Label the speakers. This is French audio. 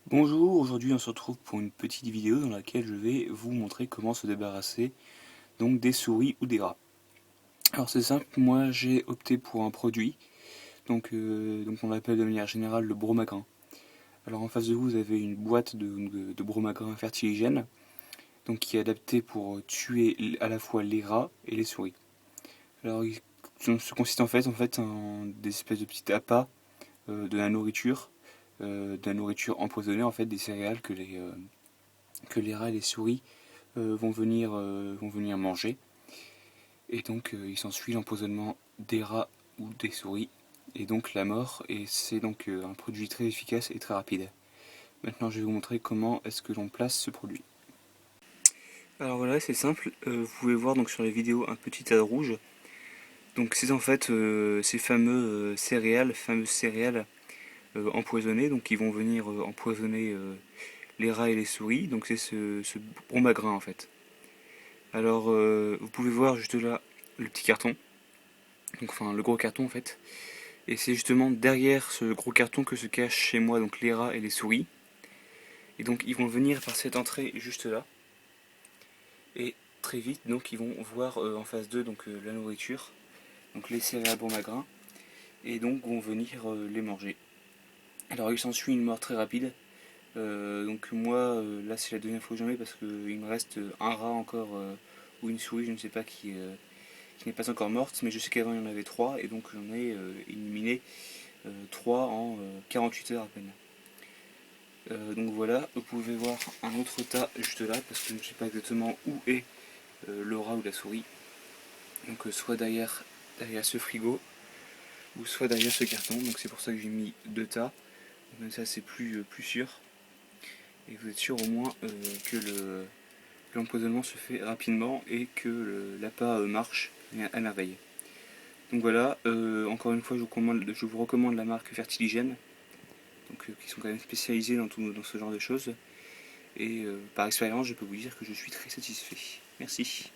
Speaker 1: Bonjour, aujourd'hui on se retrouve pour une petite vidéo dans laquelle je vais vous montrer comment se débarrasser donc des souris ou des rats. Alors c'est simple, moi j'ai opté pour un produit, donc on l'appelle de manière générale le bromagrin. Alors en face de vous, vous avez une boîte de bromagrin fertiligène, donc qui est adaptée pour tuer à la fois les rats et les souris. Alors ça consiste en fait en des espèces de petits appâts de la nourriture empoisonnée en fait, des céréales que les rats et les souris vont venir manger. Et donc il s'ensuit l'empoisonnement des rats ou des souris, et donc la mort, et c'est donc un produit très efficace et très rapide. Maintenant je vais vous montrer comment est-ce que l'on place ce produit. Alors voilà, c'est simple, vous pouvez voir donc sur les vidéos un petit tas de rouge. Donc c'est en fait ces fameuses céréales empoisonnées, donc qui vont venir empoisonner les rats et les souris. Donc c'est ce bromagrin en fait. Alors, vous pouvez voir juste là le petit carton, donc, enfin le gros carton en fait. Et c'est justement derrière ce gros carton que se cachent chez moi donc les rats et les souris. Et donc ils vont venir par cette entrée juste là. Et très vite donc ils vont voir en face d'eux donc la nourriture, donc les céréales bon magrin, et donc vont venir les manger. Alors il s'ensuit une mort très rapide. Donc moi là c'est la deuxième fois que j'en ai parce qu'il me reste un rat encore ou une souris, je ne sais pas qui n'est pas encore morte, mais je sais qu'avant il y en avait 3 et donc j'en ai éliminé 3 en 48 heures à peine. Donc voilà, vous pouvez voir un autre tas juste là, parce que je ne sais pas exactement où est le rat ou la souris. Donc soit derrière ce frigo, ou soit derrière ce carton, donc c'est pour ça que j'ai mis 2 tas. Comme ça c'est plus sûr, et vous êtes sûr au moins que l'empoisonnement se fait rapidement et que l'appât marche à merveille. Donc voilà, encore une fois je vous recommande la marque Fertiligène, donc, qui sont quand même spécialisés dans ce genre de choses. Et par expérience, je peux vous dire que je suis très satisfait. Merci.